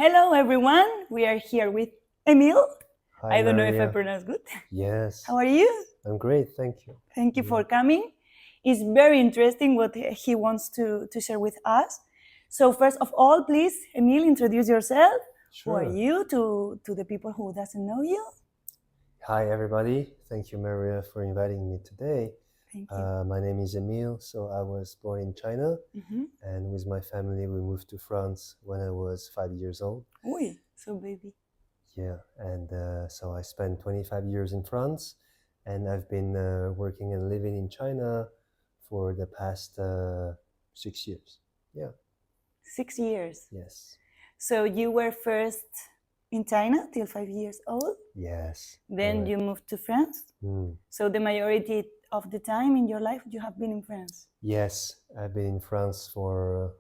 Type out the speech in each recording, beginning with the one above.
Hello, everyone. We are here with Émile. Hi, I don't know if I Maria. pronounced good. Yes, How are you? I'm great, thank you. Thank you for coming. It's very interesting what he wants to share with us. So first of all, please, Émile, introduce yourself. Who are Sure. you to the people who doesn't know you? Hi, everybody. Thank you, Maria, for inviting me today. Thank you. My name is Émile. So I was born in China, Mhm. and with my family, we moved to France when I was 5 years old. Uy, so baby. Yeah, and so I spent 25 years in France, and I've been working and living in China for the past 6 years. Yeah, 6 years. yes, So you were first in China till 5 years old. yes. Then correct. you moved to France. Mm. So the majority of the time in your life you have been in France. Yes, I've been in France for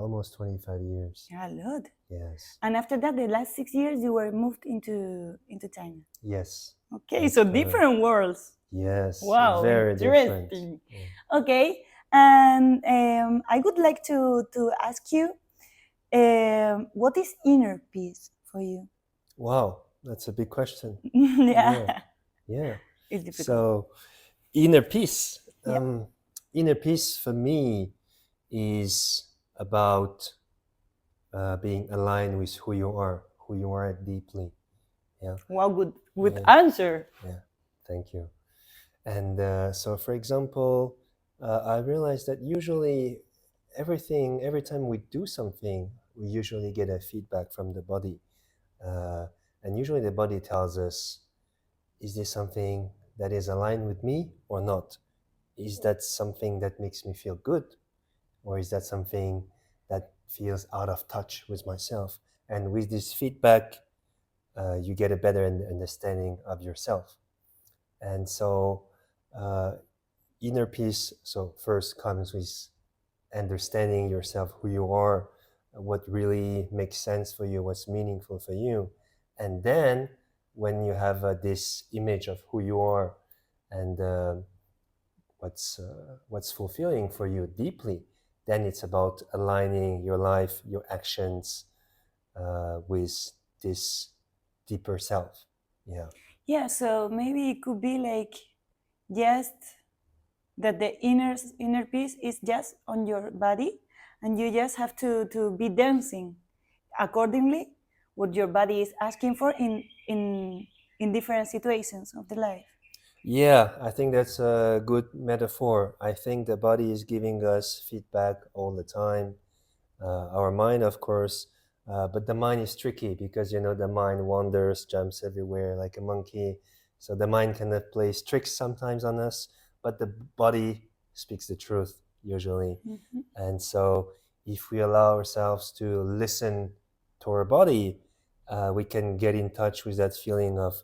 almost 25 years. Yeah, a lot. Yes, And after that, the last 6 years you were moved into China. yes, Okay, That's so correct. different worlds. yes. Wow, Very different. interesting. Yeah. Okay, and I would like to ask you, what is inner peace for you? Wow, that's a big question. Yeah, Yeah. it's difficult. So, inner peace. Yeah. Inner peace for me is about being aligned with who you are deeply. Yeah. Wow, good Yeah. answer. Yeah, thank you. And so, for example, I realized that usually every time we do something, we usually get a feedback from the body. And usually the body tells us, is this something that is aligned with me or not? Is that something that makes me feel good? Or is that something that feels out of touch with myself? And with this feedback, you get a better understanding of yourself. And so, inner peace, so first comes with understanding yourself, who you are, what really makes sense for you, what's meaningful for you. And then when you have this image of who you are and what's fulfilling for you deeply, then it's about aligning your life, your actions with this deeper self. Yeah. Yeah, so maybe it could be like just that the inner peace is just on your body, and you just have to be dancing accordingly what your body is asking for in different situations of the life. Yeah, I think that's a good metaphor. I think the body is giving us feedback all the time. Our mind, of course, but the mind is tricky because the mind wanders, jumps everywhere like a monkey. So the mind kind of plays tricks sometimes on us, but the body speaks the truth usually. Mhm. And so if we allow ourselves to listen to our body, we can get in touch with that feeling of,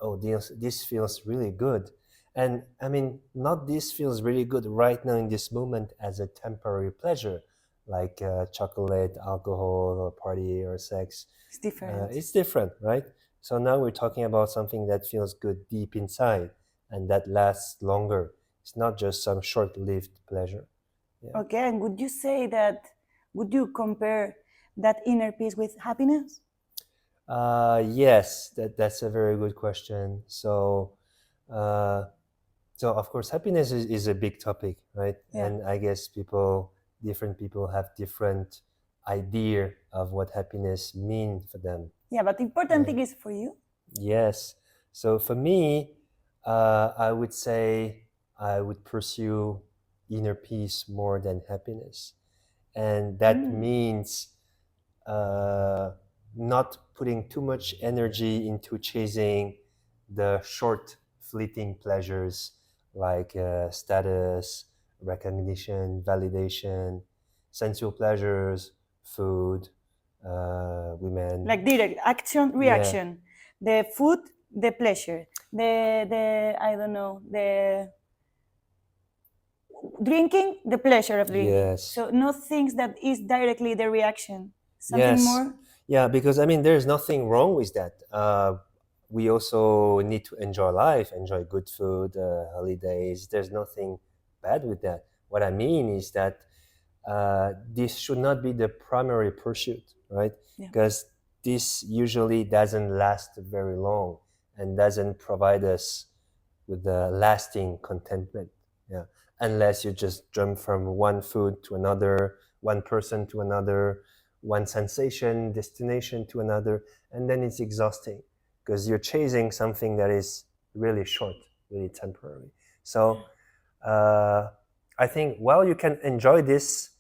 oh, this feels really good. And I mean, not this feels really good right now in this moment as a temporary pleasure, like chocolate, alcohol, or party, or sex. It's different. It's different, right? So now we're talking about something that feels good deep inside and that lasts longer. It's not just some short-lived pleasure. Yeah. Okay, and would you compare that inner peace with happiness? Yes, that's a very good question. Uh, so of course, happiness is a big topic, right? Yeah. And I guess different people have different idea of what happiness means for them. Yeah, but the important thing is for you. Yes. So for me, I would say I would pursue inner peace more than happiness. And that means not putting too much energy into chasing the short, fleeting pleasures like status, recognition, validation, sensual pleasures, food, women. Like direct action, reaction. The food, the pleasure. The I don't know, the drinking, the pleasure of drinking. Yes. So no things that is directly the reaction. Something Yes. more. Yeah, because I mean, there's nothing wrong with that. We also need to enjoy life, enjoy good food, holidays. There's nothing bad with that. What I mean is that this should not be the primary pursuit, right? Yeah. Because this usually doesn't last very long and doesn't provide us with the lasting contentment. Yeah, unless you just jump from one food to another, one person to another, one sensation, destination to another, and then it's exhausting because you're chasing something that is really short, really temporary. So I think while you can enjoy this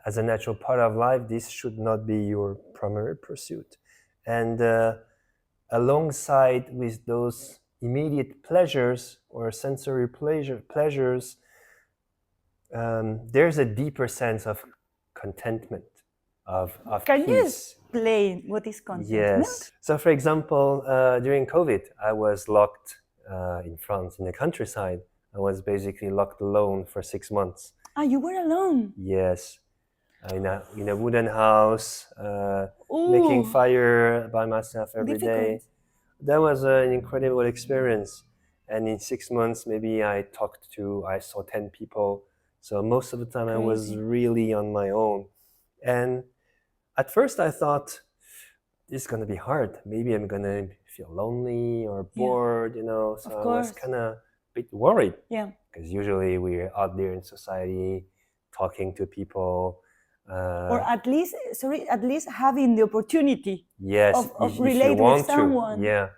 as a natural part of life, this should not be your primary pursuit. And alongside with those immediate pleasures or sensory pleasures, there's a deeper sense of contentment, of Can you peace. explain what is contentment? Yes. So, for example, during COVID, I was locked in France, in the countryside. I was basically locked alone for 6 months. Ah, you were alone? Yes. In a wooden house, making fire by myself every day. That was an incredible experience. And in 6 months, maybe I saw 10 people. So most of the time I was really on my own. And at first I thought, this is going to be hard. Maybe I'm going to feel lonely or bored, So I was kind of a bit worried. Yeah. Because usually we're out there in society, talking to people. Or at least having the opportunity of relate with someone. Yeah.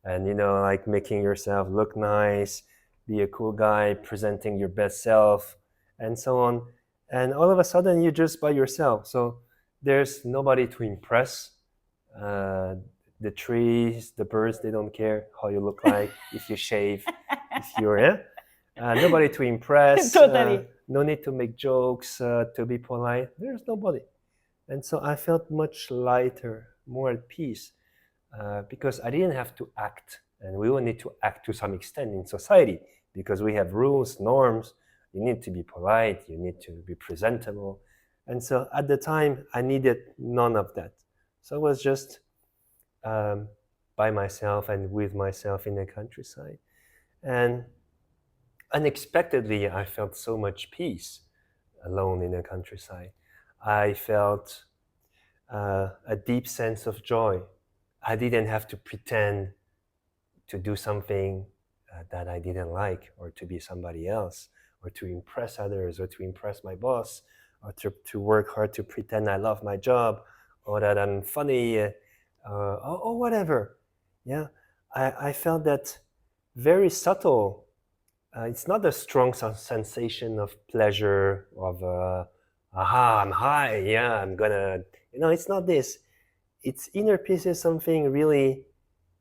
And, like making yourself look nice, be a cool guy, presenting your best self, and so on. And all of a sudden, you're just by yourself. So there's nobody to impress. The trees, the birds, they don't care how you look like, if you shave, if you're, nobody to impress. Totally. No need to make jokes, to be polite. There's nobody. And so I felt much lighter, more at peace. Because I didn't have to act, and we will need to act to some extent in society because we have rules, norms. You need to be polite, you need to be presentable. And so at the time, I needed none of that. So I was just by myself and with myself in the countryside. And unexpectedly, I felt so much peace alone in the countryside. I felt a deep sense of joy. I didn't have to pretend to do something that I didn't like, or to be somebody else, or to impress others, or to impress my boss, or to work hard to pretend I love my job, or that I'm funny, or whatever. Yeah, I felt that very subtle. It's not a strong sensation of pleasure, of aha, I'm high, yeah, I'm gonna, it's not this. Its inner peace is something really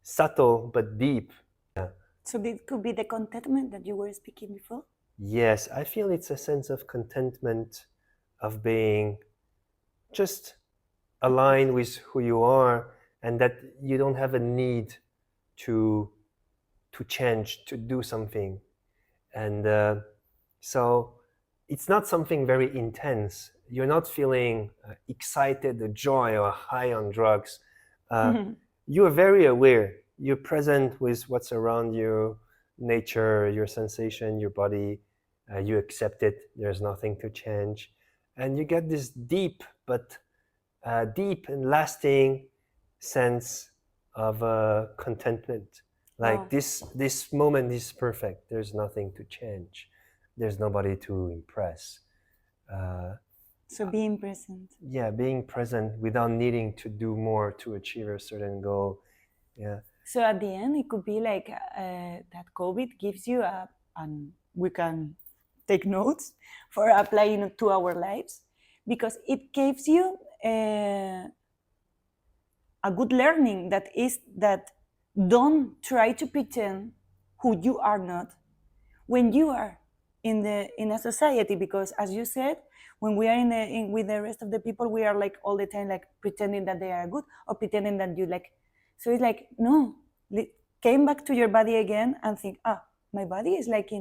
subtle but deep. Yeah. So it could be the contentment that you were speaking before? Yes, I feel it's a sense of contentment, of being just aligned with who you are, and that you don't have a need to change, to do something. And so it's not something very intense. You're not feeling excited, or joy, or high on drugs. You are very aware. You're present with what's around you, nature, your sensation, your body. You accept it. There's nothing to change. And you get this deep and lasting sense of contentment. Like this moment is perfect. There's nothing to change. There's nobody to impress. So being present. Yeah, being present without needing to do more to achieve a certain goal. Yeah. So at the end, it could be like that COVID gives you and we can take notes for applying it to our lives, because it gives you a good learning that is that don't try to pretend who you are not when you are in a society, because as you said, when we are with the rest of the people, we are like all the time like pretending that they are good or pretending that you like. So it's like, no, came back to your body again and think, my body is like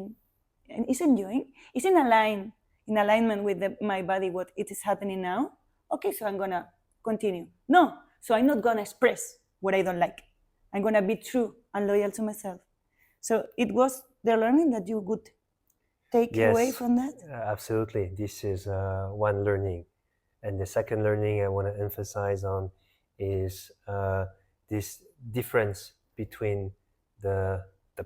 is enjoying, is in alignment with my body, what it is happening now. Okay, so I'm gonna continue. No, so I'm not gonna express what I don't like. I'm gonna be true and loyal to myself. So it was the learning that you would take away from that? Absolutely. This is one learning. And the second learning I want to emphasize on is this difference between the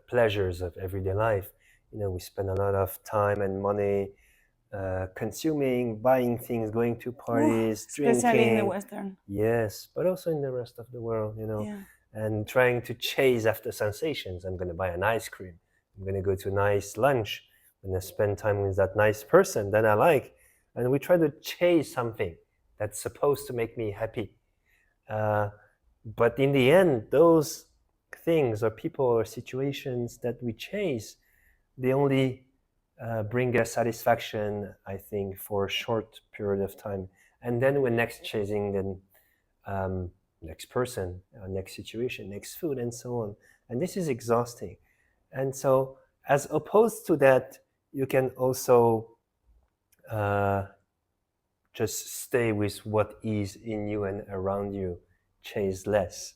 pleasures of everyday life. We spend a lot of time and money consuming, buying things, going to parties, especially in the drinking. Western. Yes, but also in the rest of the world, Yeah. and trying to chase after sensations. I'm going to buy an ice cream. I'm going to go to a nice lunch. I'm going to spend time with that nice person that I like. And we try to chase something that's supposed to make me happy. But in the end, those things or people or situations that we chase, they only bring us satisfaction, I think, for a short period of time. And then we're next chasing the next person, next situation, next food, and so on. And this is exhausting. And so, as opposed to that, you can also just stay with what is in you and around you, chase less.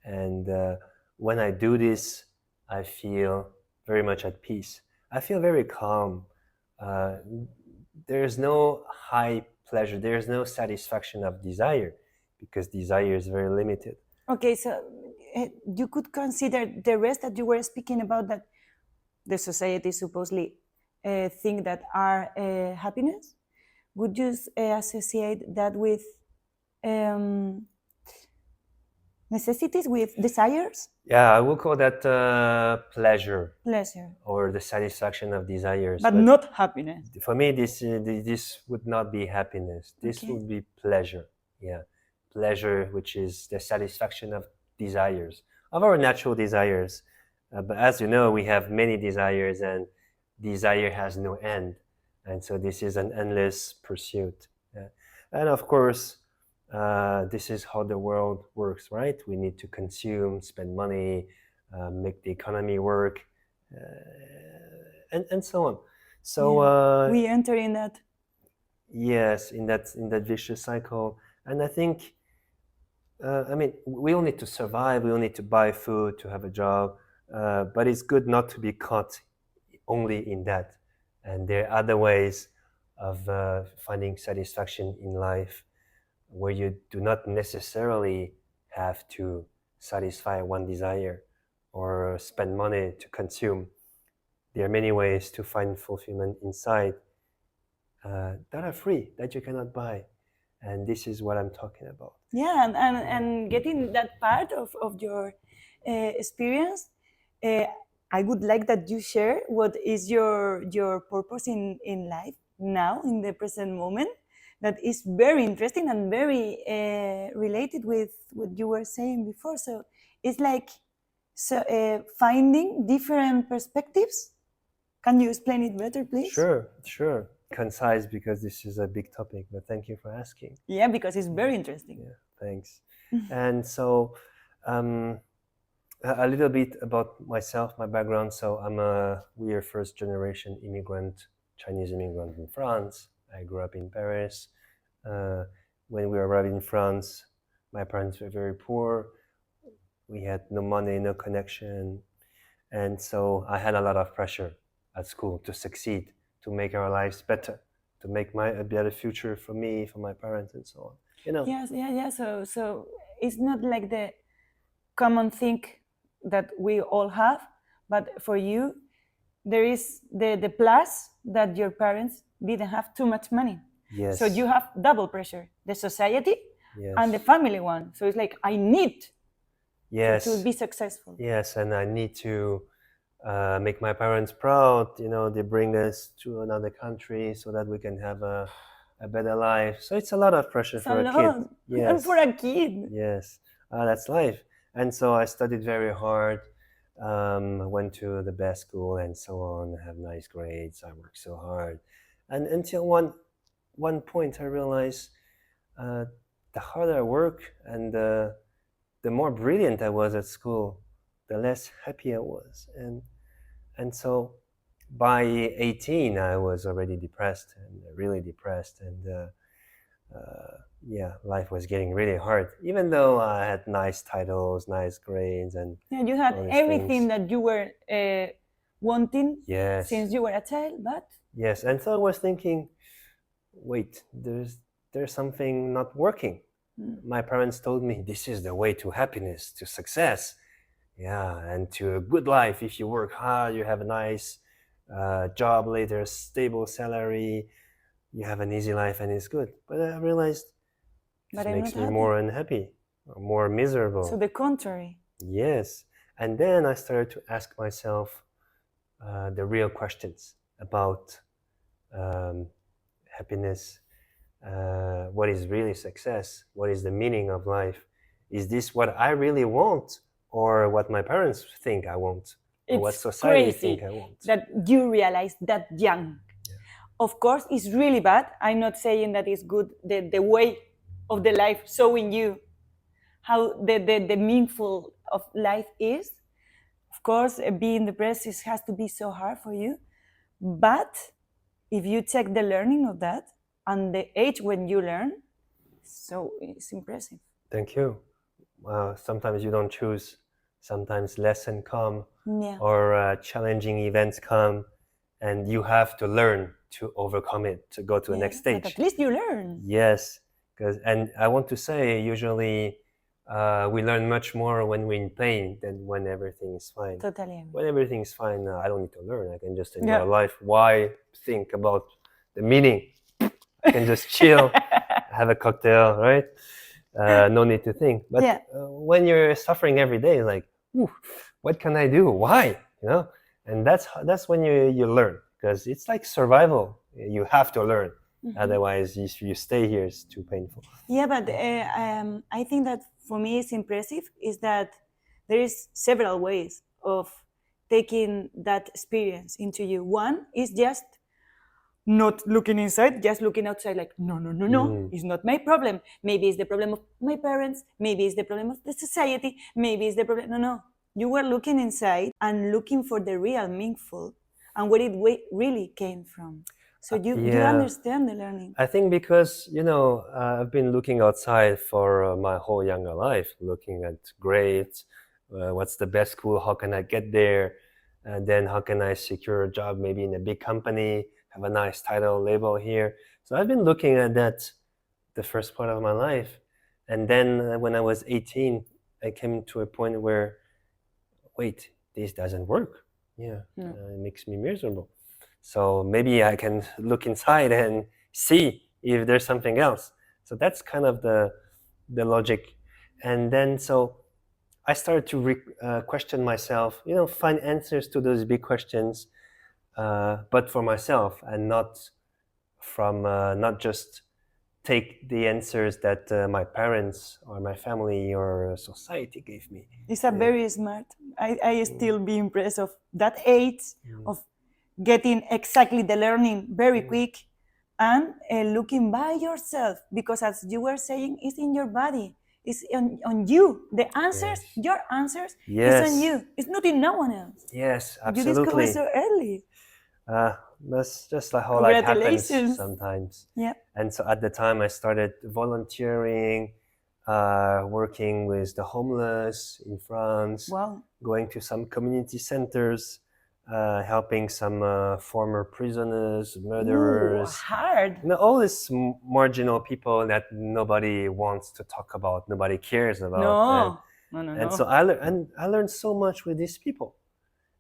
And when I do this, I feel very much at peace. I feel very calm. There's no high pleasure, there's no satisfaction of desire, because desire is very limited. Okay, so you could consider the rest that you were speaking about, that the society supposedly think that are happiness. Would you associate that with necessities, with desires? Yeah, I will call that pleasure Pleasure. or the satisfaction of desires. But not happiness. For me, this would not be happiness. This Okay. would be pleasure. Yeah, pleasure, which is the satisfaction of desires, of our natural desires. But as you know, we have many desires, and desire has no end. And so this is an endless pursuit. And of course, this is how the world works, right? We need to consume, spend money, make the economy work, and so on. So we enter in that. Yes, in that vicious cycle. And I think, I mean, we all need to survive. We all need to buy food, to have a job. But it's good not to be caught only in that. And there are other ways of finding satisfaction in life, where you do not necessarily have to satisfy one desire or spend money to consume. There are many ways to find fulfillment inside that are free, that you cannot buy. And this is what I'm talking about. Yeah, and getting that part of your experience, I would like that you share what is your purpose in life now, in the present moment. That is very interesting and very related with what you were saying before. So it's like finding different perspectives. Can you explain it better, please? Sure. Concise, because this is a big topic, but thank you for asking. Yeah, because it's very interesting. Yeah, thanks. And so a little bit about myself, my background. So we are first generation immigrant, Chinese immigrant in France. I grew up in Paris. When we arrived in France, my parents were very poor. We had no money, no connection. And so I had a lot of pressure at school to succeed, to make our lives better, to make a better future for me, for my parents, and so on. Yes, yeah. So it's not like the common thing that we all have, but for you, there is the plus that your parents didn't have too much money. Yes. So you have double pressure: the society and the family one. So it's like, I need to be successful. Yes, and I need to make my parents proud. They bring us to another country so that we can have a better life. So it's a lot of pressure for a kid. Yes. And for a kid. Yes, that's life. And so I studied very hard, went to the best school and so on, have nice grades. I worked so hard. And until one point I realized the harder I work and the more brilliant I was at school, the less happy I was. And so by 18, I was already depressed, and really depressed. And life was getting really hard, even though I had nice titles, nice grades. And you had everything things that you were wanting. Yes. Since you were a child, but... Yes, and so I was thinking, wait, there's something not working. My parents told me this is the way to happiness, to success, and to a good life. If you work hard, you have a nice job later, stable salary, you have an easy life, and it's good. But I realized this But I'm makes not me happy. more unhappy, more miserable. So the contrary. Yes. And then I started to ask myself the real questions about happiness. What is really success? What is the meaning of life? Is this what I really want, or what my parents think I want, or what It's society crazy think I want? that you realize that young. Yeah. Of course, it's really bad. I'm not saying that it's good, the way of the life showing you how the meaningful of life is. Of course, being depressed has to be so hard for you. But if you check the learning of that and the age when you learn, so it's impressive. Thank you. Sometimes you don't choose. Sometimes lessons come, Yeah. or challenging events come, and you have to learn to overcome it, to go to the next But stage. at least you learn. Yes, and I want to say, usually we learn much more when we're in pain than when everything is fine. Totally agree. When everything is fine, I don't need to learn. I can just enjoy Yeah. life. Why think about the meaning? I can just chill, have a cocktail, right? No need to think. But Yeah. when you're suffering every day, like, "Ooh, what can I do? Why?" And that's when you learn, because it's like survival. You have to learn. Otherwise, if you stay here, it's too painful. Yeah, but I think that for me it's impressive is that there is several ways of taking that experience into you. One is just not looking inside, just looking outside like, no, it's not my problem. Maybe it's the problem of my parents, maybe it's the problem of the society, maybe it's the problem. No. You were looking inside and looking for the real meaningful and where it really came from. So you understand the learning. I think because, I've been looking outside for my whole younger life, looking at grades, what's the best school, how can I get there, and then how can I secure a job maybe in a big company, have a nice title label here. So I've been looking at that the first part of my life. And then when I was 18, I came to a point where, wait, this doesn't work. It makes me miserable. So maybe I can look inside and see if there's something else. So that's kind of the logic. And then so I started to question myself, find answers to those big questions, but for myself, and not from not just take the answers that my parents or my family or society gave me. It's a very smart. I still be impressed of that age of getting exactly the learning very quick and looking by yourself, because as you were saying, it's in your body, it's on you. The answers, your answers, is on you. It's not in no one else. Yes, You discovered so early. That's just like how life happens Congratulations. sometimes. Yeah. And so at the time I started volunteering, working with the homeless in France, going to some community centers, helping some former prisoners, murderers. Hard. All these marginal people that nobody wants to talk about, nobody cares about. No. And so I learned so much with these people.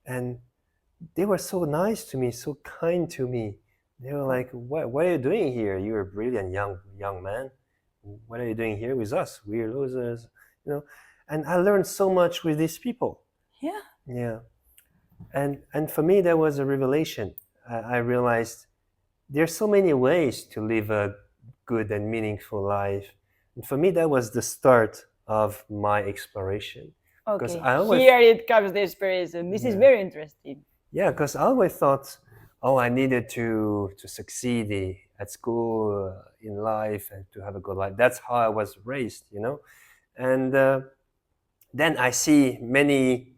And they were so nice to me, so kind to me. They were like, what are you doing here? You're a brilliant young man. What are you doing here with us? We're losers, And I learned so much with these people. Yeah. And for me, that was a revelation. I realized there's so many ways to live a good and meaningful life. And for me, that was the start of my exploration. Okay, here it comes the inspiration. This is very interesting. Yeah, because I always thought, I needed to succeed at school, in life, and to have a good life. That's how I was raised, And then I see many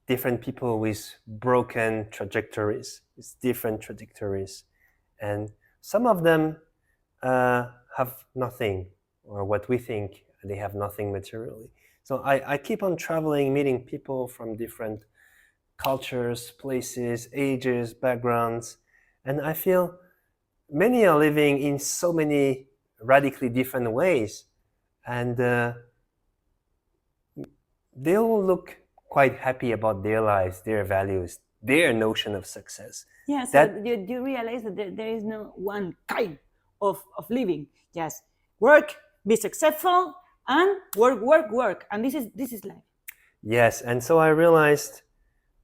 different people with broken trajectories, with different trajectories. And some of them have nothing, or what we think they have nothing materially. So I keep on traveling, meeting people from different cultures, places, ages, backgrounds, and I feel many are living in so many radically different ways. and they all look quite happy about their lives, their values, their notion of success. Yeah, so you realize that there is no one kind of living. Just work, be successful, and work. And this is life. Yes, and so I realized,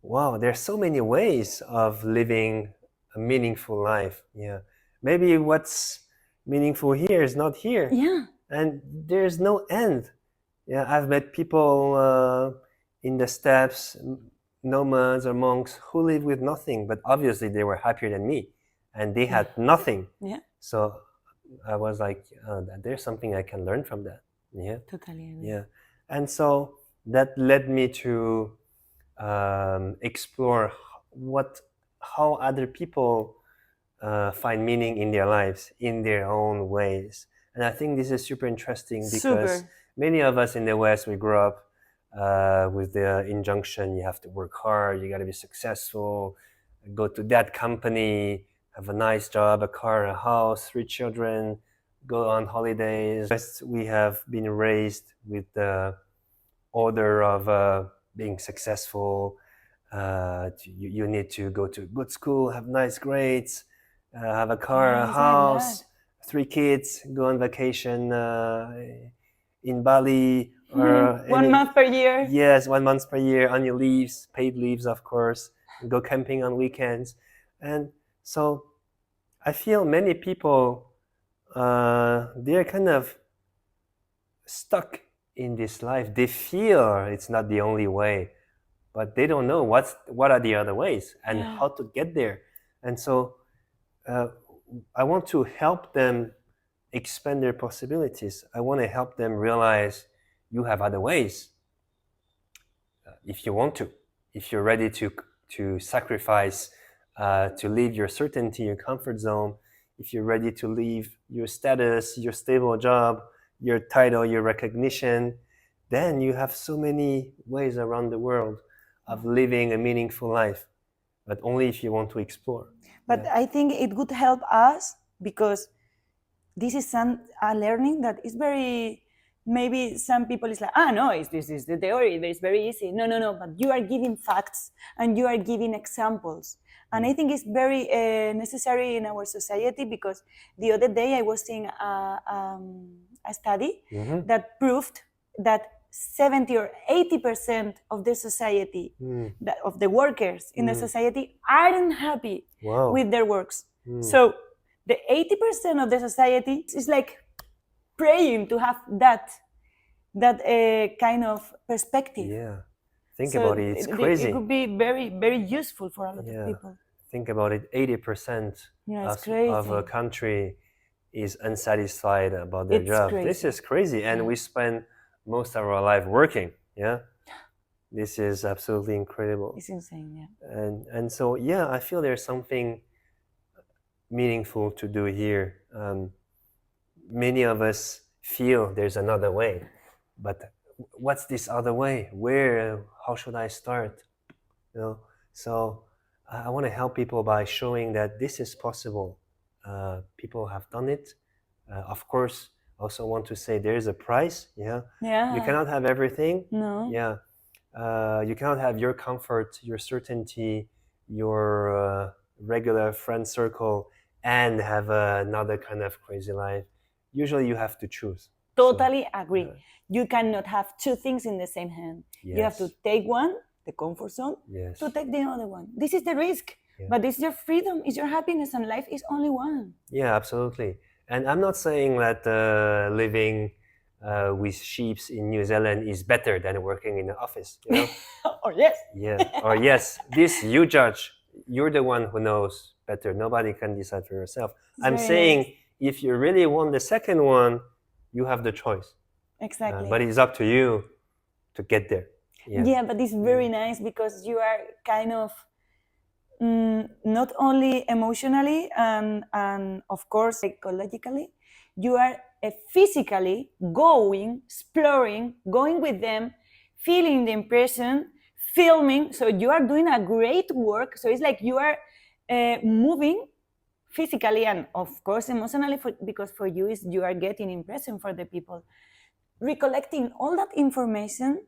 wow, there's so many ways of living a meaningful life. Yeah, maybe what's meaningful here is not here. Yeah, and there's no end. Yeah, I've met people in the steppes, nomads or monks who live with nothing, but obviously they were happier than me, and they had nothing. Yeah. So I was like, there's something I can learn from that. Yeah. Totally agree. Yeah, and so that led me to explore how other people find meaning in their lives in their own ways. And I think this is super interesting because many of us in the West, we grew up with the injunction, you have to work hard, you got to be successful, go to that company, have a nice job, a car, a house, 3 children, go on holidays. We have been raised with the order of being successful. You need to go to a good school, have nice grades, have a car, a house, 3 kids, go on vacation in Bali. Or 1 month per year. Yes, 1 month per year on your leaves, paid leaves, of course. Go camping on weekends. And so I feel many people, they're kind of stuck in this life. They feel it's not the only way, but they don't know what are the other ways and how to get there. And so I want to help them expand their possibilities. I want to help them realize you have other ways if you want to, if you're ready to sacrifice, to leave your certainty, your comfort zone, if you're ready to leave your status, your stable job, your title, your recognition, then you have so many ways around the world of living a meaningful life, but only if you want to explore. But yeah. I think it would help us because this is a learning that is very, maybe some people is like, no, this is the theory, it's very easy. No, but you are giving facts and you are giving examples. And I think it's very necessary in our society because the other day I was seeing a study that proved that 70 or 80% of the society, of the workers in the society aren't happy with their works. So the 80% of the society is like praying to have that kind of perspective. Yeah, think about it. It's crazy. It could be very, very useful for a lot of people. Think about it. 80% of a country is unsatisfied about their job. Crazy. This is crazy, and we spend most of our life working. Yeah, this is absolutely incredible. It's insane. Yeah, and so I feel there's something meaningful to do here. Many of us feel there's another way, but what's this other way? How should I start? So I want to help people by showing that this is possible. People have done it. Of course, also want to say there is a price. Yeah. You cannot have everything. No. Yeah. You cannot have your comfort, your certainty, your regular friend circle, and have another kind of crazy life. Usually, you have to choose. Totally agree. You cannot have 2 things in the same hand. Yes. You have to take one, the comfort zone, to take the other one. This is the risk, but this is your freedom, is your happiness, and life is only one. Yeah, absolutely. And I'm not saying that living with sheep in New Zealand is better than working in the office. Or yes. Yeah. Or yes. This you judge. You're the one who knows better. Nobody can decide for yourself. I'm saying if you really want the second one, you have the choice. Exactly. But it's up to you to get there. Yeah, but it's very nice because you are kind of not only emotionally and of course psychologically, you are physically going, exploring, going with them, feeling the impression, filming. So you are doing a great work. So it's like you are moving physically and of course emotionally because for you you are getting impression for the people. recollecting all that information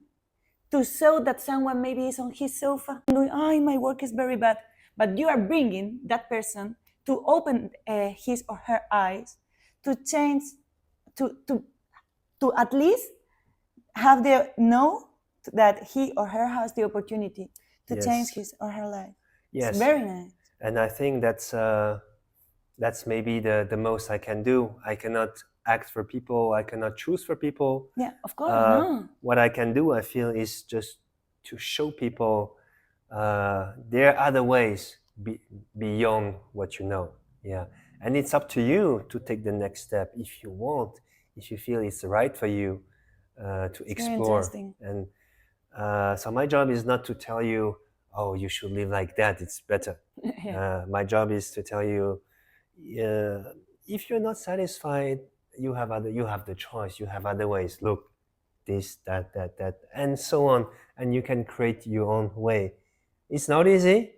to show that someone maybe is on his sofa going, oh, my work is very bad. But you are bringing that person to open his or her eyes, to change, to at least have the know that he or her has the opportunity to Yes. change his or her life. Yes. It's very nice. And I think that's maybe the most I can do. I cannot act for people. I cannot choose for people. Yeah, of course. No. What I can do, I feel, is just to show people there are other ways beyond what you know. Yeah, and it's up to you to take the next step if you want, if you feel it's right for you to explore. And so my job is not to tell you, oh, you should live like that, it's better. Yeah. My job is to tell you, if you're not satisfied, you have the choice. You have other ways. Look, this, that, and so on, and you can create your own way. It's not easy,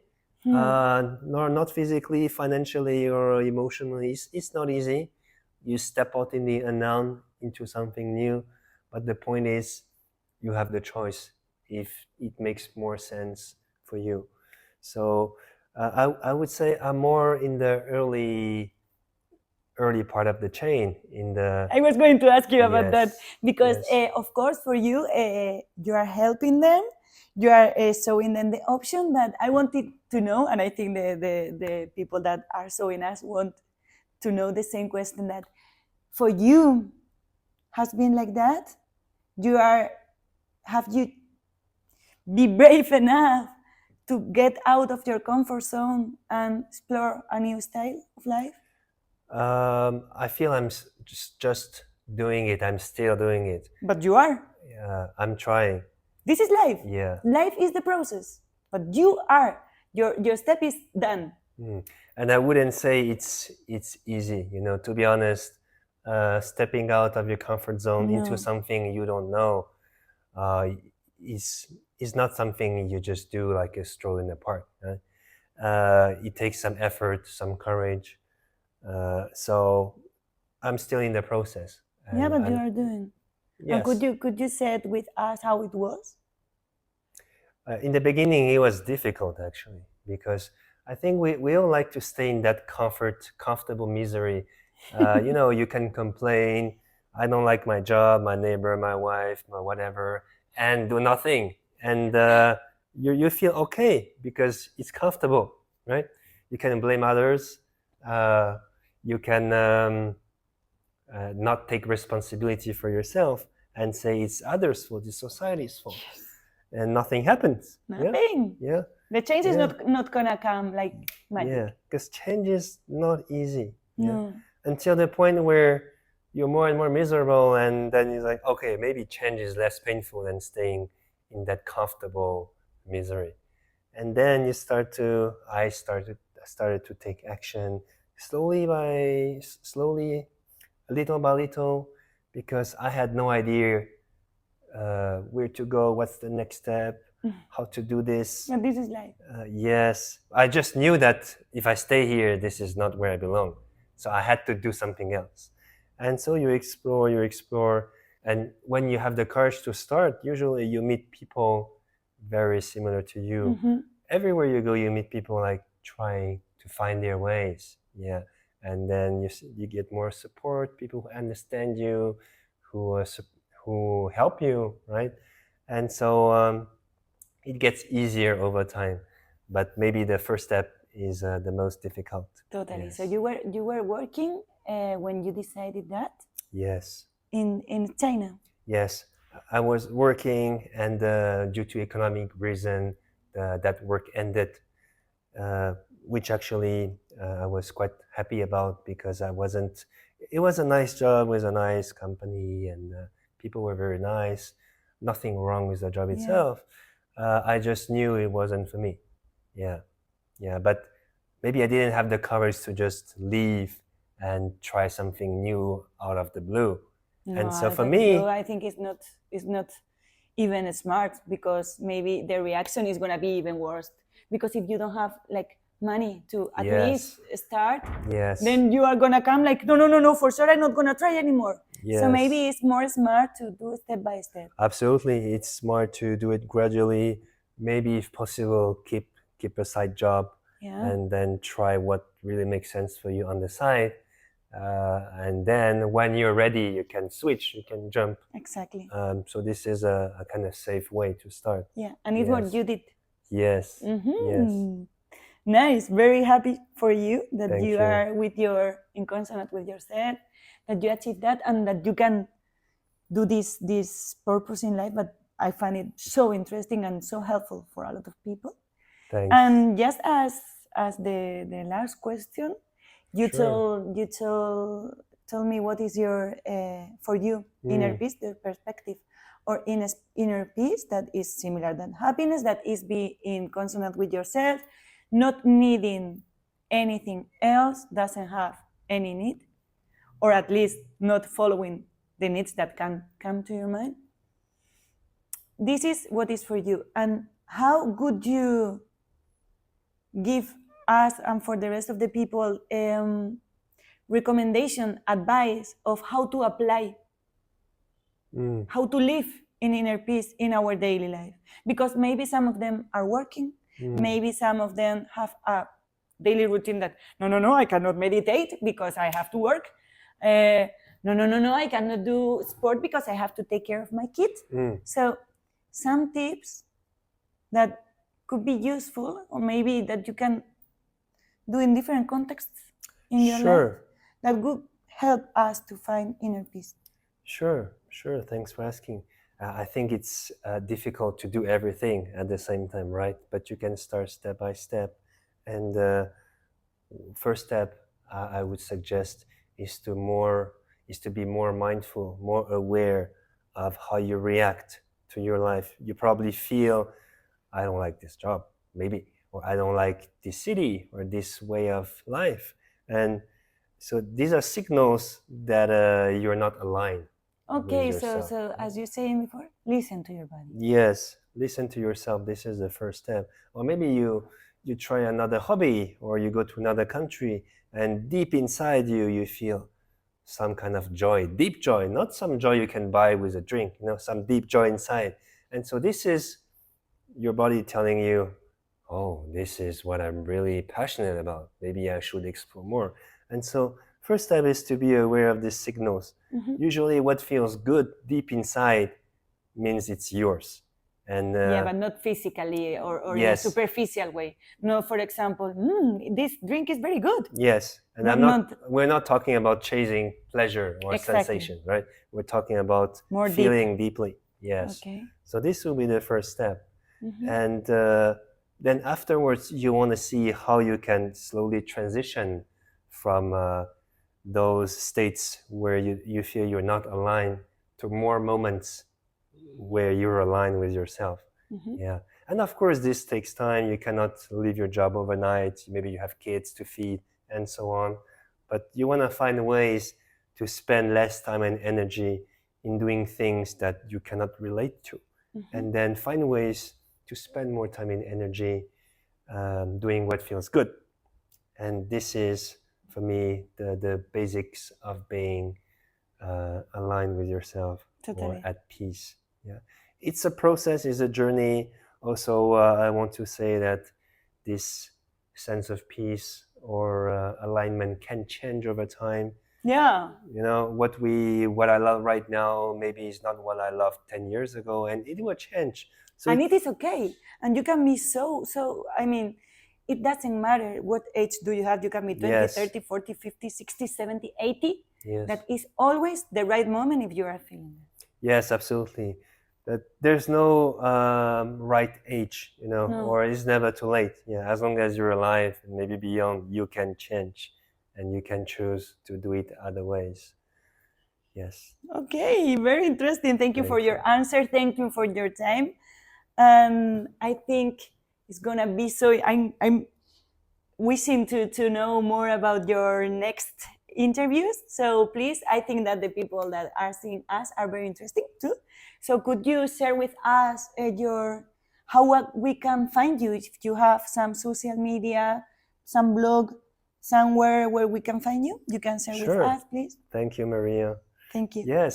nor not physically, financially, or emotionally. It's not easy. You step out in the unknown into something new, but the point is, you have the choice if it makes more sense for you. So I would say I'm more in the early part of the chain. I was going to ask you about that, because yes. of course for you, you are helping them, you are showing them the option, but I wanted to know, and I think the people that are showing us want to know the same question, that for you has been like that. Have you be brave enough to get out of your comfort zone and explore a new style of life? I feel I'm just doing it. I'm still doing it. But you are. I'm trying. This is life. Yeah. Life is the process, but you are. Your step is done. And I wouldn't say it's easy. To be honest, stepping out of your comfort zone into something you don't know is not something you just do like a stroll in the park. It takes some effort, some courage. So I'm still in the process. Yeah, but you are doing. Yes. And could you say with us how it was? In the beginning, it was difficult actually, because I think we all like to stay in that comfortable misery. You can complain, I don't like my job, my neighbor, my wife, my whatever, and do nothing. And you feel okay because it's comfortable, right? You can blame others. You can not take responsibility for yourself and say it's others' fault, it's society's fault. Yes. And nothing happens. Nothing. Yeah. The change is not gonna come like magic. Yeah, because change is not easy. No. Yeah? Until the point where you're more and more miserable, and then you're like, okay, maybe change is less painful than staying in that comfortable misery. And then I started to take action slowly, little by little, because I had no idea where to go, what's the next step, how to do this. And this is life. Yes, I just knew that if I stay here, this is not where I belong. So I had to do something else. And so you explore. And when you have the courage to start, usually you meet people very similar to you. Mm-hmm. Everywhere you go, you meet people like trying to find their ways. Yeah. And then you get more support, people who understand you, who help you, right? And so it gets easier over time, but maybe the first step is the most difficult. Totally. Yes. So you were working when you decided that? Yes. In China? Yes, I was working, and due to economic reason, that work ended, which actually I was quite happy about, because it was a nice job with a nice company, and people were very nice. Nothing wrong with the job itself. I just knew it wasn't for me. Yeah. But maybe I didn't have the courage to just leave and try something new out of the blue. No, and so for me, I think it's not even smart, because maybe the reaction is gonna be even worse. Because if you don't have like money to at Yes. least start, Yes. then you are gonna come like, no, for sure I'm not gonna try anymore. Yes. So maybe it's more smart to do step by step. Absolutely, it's smart to do it gradually. Maybe if possible, keep a side job, Yeah. and then try what really makes sense for you on the side. And then when you're ready, you can switch, you can jump. Exactly. So this is a kind of safe way to start. Yeah, and it's what Yes. you did. Yes. Yes. Nice. Very happy for you that Thank you you. are with your in consonant with yourself, that you achieve that, and that you can do this purpose in life. But I find it so interesting and so helpful for a lot of people. Thanks. And just as the last question, you Sure. told me what is your for you inner peace, the perspective, or inner peace that is similar than happiness, that is be in consonant with yourself, not needing anything else, doesn't have any need, or at least not following the needs that can come to your mind. This is what is for you. And how could you give us and for the rest of the people recommendation, advice of how to apply, how to live in inner peace in our daily life? Because maybe some of them are working, maybe some of them have a daily routine that no, I cannot meditate because I have to work. No, I cannot do sport because I have to take care of my kids. So some tips that could be useful, or maybe that you can do in different contexts in your life, Sure. that would help us to find inner peace. Sure. Thanks for asking. I think it's difficult to do everything at the same time, right? But you can start step by step. And first step I would suggest is to be more mindful, more aware of how you react to your life. You probably feel, I don't like this job, maybe, or I don't like this city or this way of life. And so these are signals that you're not aligned. Okay, with yourself. so as you saying before, listen to your body. Yes, listen to yourself. This is the first step. Or maybe you try another hobby, or you go to another country, and deep inside you feel some kind of joy, deep joy, not some joy you can buy with a drink, some deep joy inside. And so this is your body telling you, oh, this is what I'm really passionate about. Maybe I should explore more. And so first step is to be aware of these signals. Usually what feels good deep inside means it's yours. And yeah, but not physically or yes. in a superficial way. No, for example, this drink is very good. Yes, and we're not talking about chasing pleasure or sensation, right? We're talking about more feeling deeply. Yes. Okay. So this will be the first step. And then afterwards, you want to see how you can slowly transition from those states where you feel you're not aligned to more moments where you're aligned with yourself. Yeah. And of course, this takes time. You cannot leave your job overnight. Maybe you have kids to feed and so on. But you want to find ways to spend less time and energy in doing things that you cannot relate to. And then find ways to spend more time and energy doing what feels good. And this is, for me, the basics of being aligned with yourself, or at peace. Yeah, it's a process, it's a journey. Also, I want to say that this sense of peace or alignment can change over time. Yeah. What I love right now maybe is not what I loved 10 years ago, and it will change. So and it is okay. And you can be so, I mean, it doesn't matter what age do you have. You can be 20, Yes. 30, 40, 50, 60, 70, 80. Yes. That is always the right moment if you are feeling it. Yes, absolutely. That there's no right age, No. or it's never too late. Yeah, as long as you're alive and maybe beyond, you can change, and you can choose to do it other ways. Yes. Okay, very interesting. Thank you for Thank your you. answer. Thank you for your time. And I think it's gonna be so. I'm wishing to know more about your next interviews. So please, I think that the people that are seeing us are very interesting too. So could you share with us how we can find you, if you have some social media some blog somewhere where we can find you? You can share Sure. with us, please. Thank you, Maria. Thank you. Yes,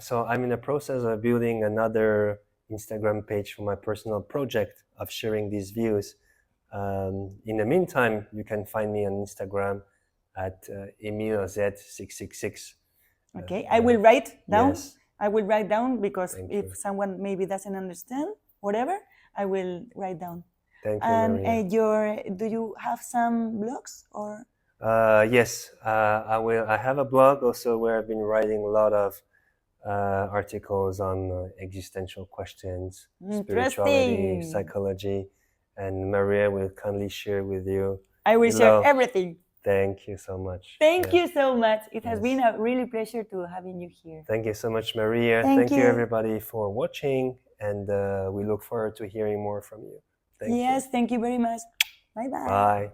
so I'm in the process of building another Instagram page for my personal project of sharing these views. In the meantime, you can find me on Instagram at Émile Zed 666. Okay, I will write down. Yes. I will write down because Thank if you. someone maybe doesn't understand, whatever, I will write down. Thank you, And Maria. do you have some blogs or? Yes, I have a blog also where I've been writing a lot of articles on existential questions, spirituality, Interesting. psychology, and Maria will kindly share with you. I will below. share everything. Thank you so much. Thank Yeah. you so much. It has Yes. been a really pleasure to having you here. Thank you so much, Maria. Thank you you. everybody for watching, and we look forward to hearing more from you. Thank you. Yes, thank you very much. Bye-bye. Bye.